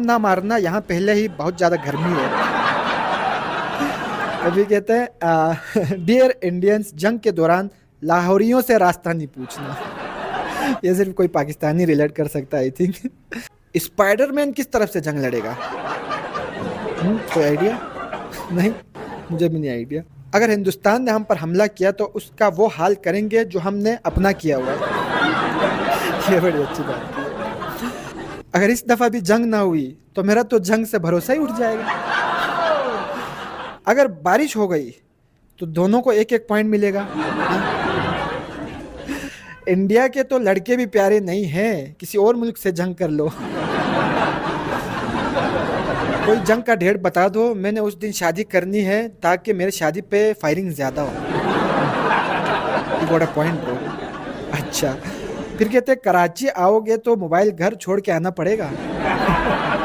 ना मारना, यहाँ पहले ही बहुत ज़्यादा गर्मी है। कभी कहते हैं डियर इंडियंस, जंग के दौरान लाहौरियों से रास्ता नहीं पूछना। ये सिर्फ कोई पाकिस्तानी रिलेट कर सकता है आई थिंक। स्पाइडरमैन किस तरफ से जंग लड़ेगा? कोई आइडिया? नहीं, मुझे भी नहीं आइडिया। अगर हिंदुस्तान ने हम पर हमला किया तो उसका वो हाल करेंगे जो हमने अपना किया हुआ है। ये बड़ी अच्छी बात है। अगर इस दफा भी जंग ना हुई तो मेरा तो जंग से भरोसा ही उठ जाएगा। अगर बारिश हो गई तो दोनों को एक एक पॉइंट मिलेगा। इंडिया के तो लड़के भी प्यारे नहीं हैं, किसी और मुल्क से जंग कर लो। कोई जंग का डेट बता दो, मैंने उस दिन शादी करनी है ताकि मेरे शादी पे फायरिंग ज्यादा हो। You got a point bro. अच्छा, फिर कहते हैं कराची आओगे तो मोबाइल घर छोड़ के आना पड़ेगा।